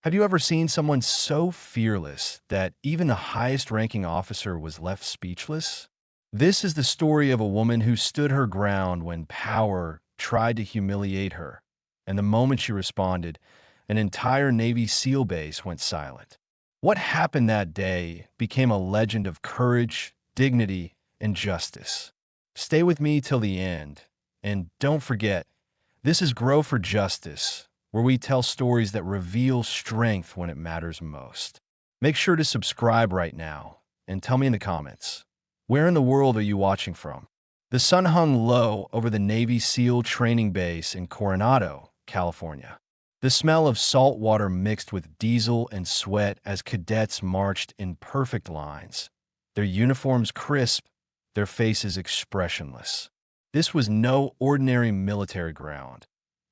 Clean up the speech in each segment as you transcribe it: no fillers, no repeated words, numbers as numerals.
Have you ever seen someone so fearless that even the highest-ranking officer was left speechless? This is the story of a woman who stood her ground when power tried to humiliate her, and the moment she responded, an entire Navy SEAL base went silent. What happened that day became a legend of courage, dignity, and justice. Stay with me till the end, and don't forget, this is Grow for Justice, where we tell stories that reveal strength when it matters most. Make sure to subscribe right now and tell me in the comments, where in the world are you watching from? The sun hung low over the Navy SEAL training base in Coronado, California. The smell of salt water mixed with diesel and sweat as cadets marched in perfect lines, their uniforms crisp, their faces expressionless. This was no ordinary military ground.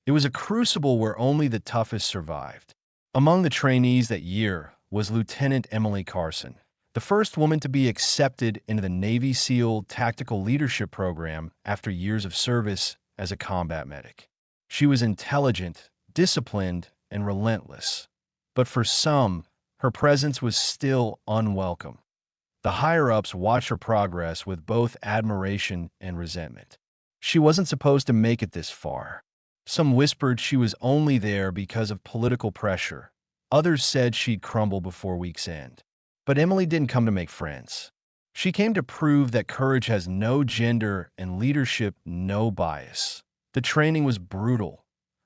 It was a crucible where only the toughest survived. Among the trainees that year was Lieutenant Emily Carson, the first woman to be accepted into the Navy SEAL Tactical Leadership Program after years of service as a combat medic. She was intelligent, disciplined, and relentless. But for some, her presence was still unwelcome. The higher-ups watched her progress with both admiration and resentment. She wasn't supposed to make it this far. Some whispered she was only there because of political pressure. Others said she'd crumble before week's end. But Emily didn't come to make friends. She came to prove that courage has no gender and leadership no bias. The training was brutal.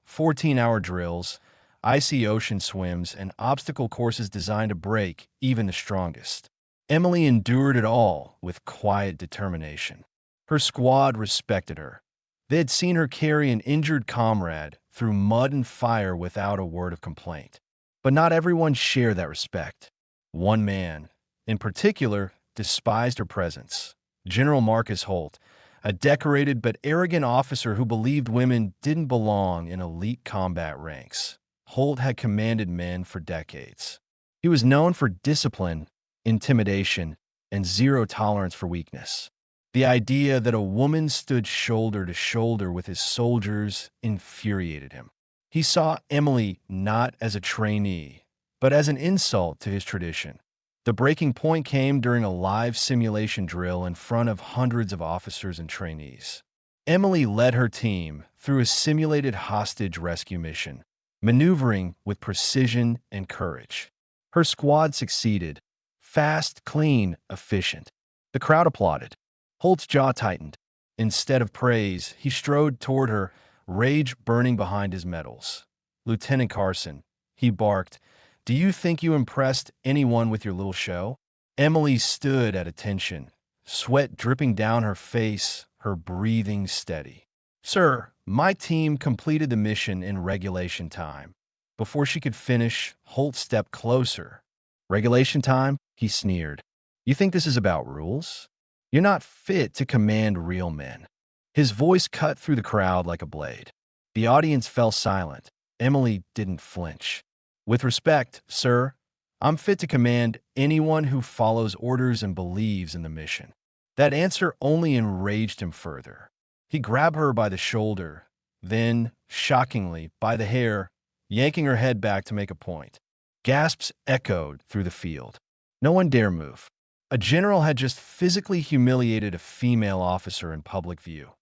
14-hour drills, icy ocean swims, and obstacle courses designed to break even the strongest. Emily endured it all with quiet determination. Her squad respected her. They had seen her carry an injured comrade through mud and fire without a word of complaint. But not everyone shared that respect. One man, in particular, despised her presence. General Marcus Holt, a decorated but arrogant officer who believed women didn't belong in elite combat ranks. Holt had commanded men for decades. He was known for discipline, intimidation, and zero tolerance for weakness. The idea that a woman stood shoulder to shoulder with his soldiers infuriated him. He saw Emily not as a trainee, but as an insult to his tradition. The breaking point came during a live simulation drill in front of hundreds of officers and trainees. Emily led her team through a simulated hostage rescue mission, maneuvering with precision and courage. Her squad succeeded. Fast, clean, efficient. The crowd applauded. Holt's jaw tightened. Instead of praise, he strode toward her, rage burning behind his medals. "Lieutenant Carson," he barked, "do you think you impressed anyone with your little show?" Emily stood at attention, sweat dripping down her face, her breathing steady. "Sir, my team completed the mission in regulation time." Before she could finish, Holt stepped closer. "Regulation time?" he sneered. "You think this is about rules? You're not fit to command real men." His voice cut through the crowd like a blade. The audience fell silent. Emily didn't flinch. "With respect, sir, I'm fit to command anyone who follows orders and believes in the mission." That answer only enraged him further. He grabbed her by the shoulder, then, shockingly, by the hair, yanking her head back to make a point. Gasps echoed through the field. No one dare move. A general had just physically humiliated a female officer in public view.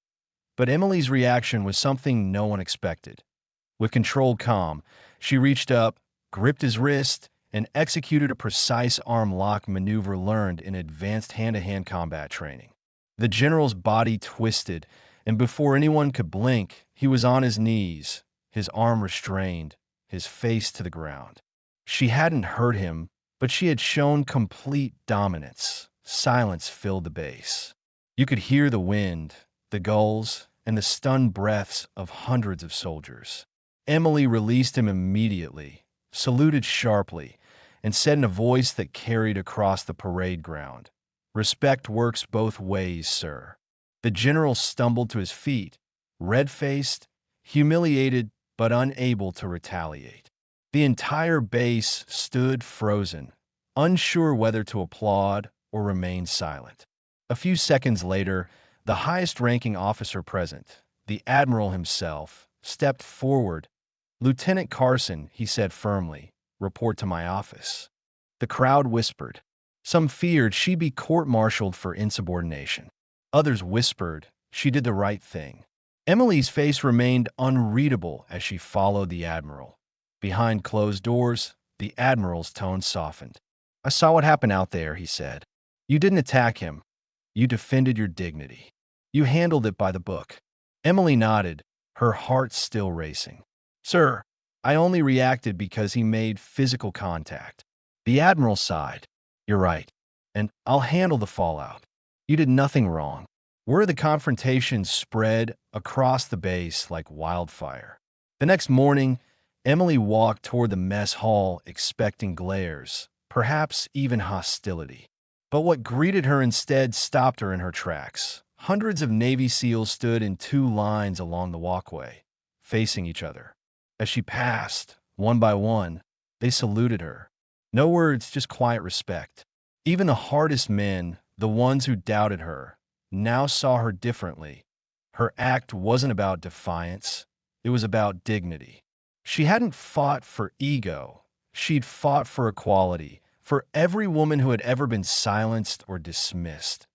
But Emily's reaction was something no one expected. With controlled calm, she reached up, gripped his wrist, and executed a precise arm lock maneuver learned in advanced hand-to-hand combat training. The general's body twisted, and before anyone could blink, he was on his knees, his arm restrained, his face to the ground. She hadn't hurt him, but she had shown complete dominance. Silence filled the base. You could hear the wind, the gulls, and the stunned breaths of hundreds of soldiers. Emily released him immediately, saluted sharply, and said in a voice that carried across the parade ground, "Respect works both ways, sir." The general stumbled to his feet, red-faced, humiliated, but unable to retaliate. The entire base stood frozen, unsure whether to applaud or remain silent. A few seconds later, the highest-ranking officer present, the admiral himself, stepped forward. "Lieutenant Carson," he said firmly, report to my office. The crowd whispered. Some feared she'd be court-martialed for insubordination. Others whispered she did the right thing. Emily's face remained unreadable as she followed the admiral. Behind closed doors, the admiral's tone softened. I saw what happened out there, he said. You didn't attack him. You defended your dignity. You handled it by the book. Emily nodded, her heart still racing. Sir, I only reacted because he made physical contact. The admiral sighed. You're right, and I'll handle the fallout. You did nothing wrong. Word of the confrontation spread across the base like wildfire. The next morning, Emily walked toward the mess hall expecting glares, perhaps even hostility. But what greeted her instead stopped her in her tracks. Hundreds of Navy SEALs stood in two lines along the walkway, facing each other. As she passed, one by one, they saluted her. No words, just quiet respect. Even the hardest men, the ones who doubted her, now saw her differently. Her act wasn't about defiance. It was about dignity. She hadn't fought for ego. She'd fought for equality, for every woman who had ever been silenced or dismissed.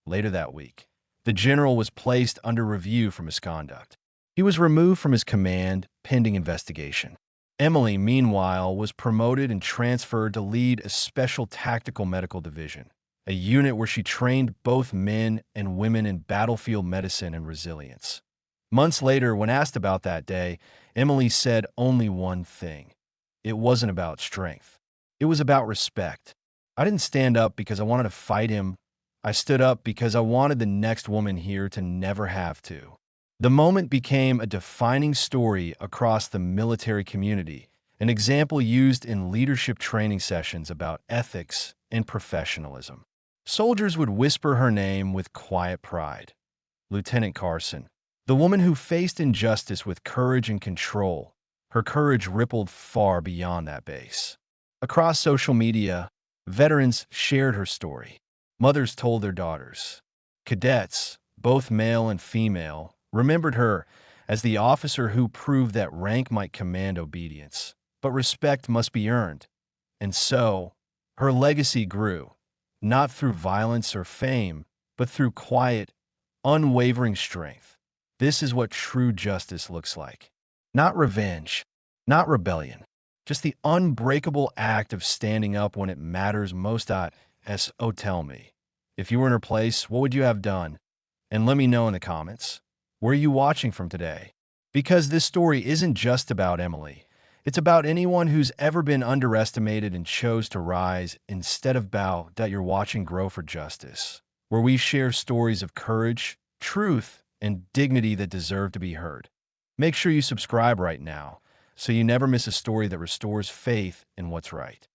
Later that week, the general was placed under review for misconduct. He was removed from his command pending investigation. Emily, meanwhile, was promoted and transferred to lead a special tactical medical division, a unit where she trained both men and women in battlefield medicine and resilience. Months later, when asked about that day, Emily said only one thing. It wasn't about strength. It was about respect. I didn't stand up because I wanted to fight him. I stood up because I wanted the next woman here to never have to. The moment became a defining story across the military community, an example used in leadership training sessions about ethics and professionalism. Soldiers would whisper her name with quiet pride. Lieutenant Carson, the woman who faced injustice with courage and control. Her courage rippled far beyond that base. Across social media, veterans shared her story. Mothers told their daughters. Cadets, both male and female, remembered her as the officer who proved that rank might command obedience, but respect must be earned. And so, her legacy grew, not through violence or fame, but through quiet, unwavering strength. This is what true justice looks like. Not revenge, not rebellion, just the unbreakable act of standing up when it matters most. Tell me, if you were in her place, what would you have done? And let me know in the comments. Where are you watching from today? Because this story isn't just about Emily. It's about anyone who's ever been underestimated and chose to rise instead of bow. That you're watching Grow for Justice, where we share stories of courage, truth, and dignity that deserve to be heard. Make sure you subscribe right now so you never miss a story that restores faith in what's right.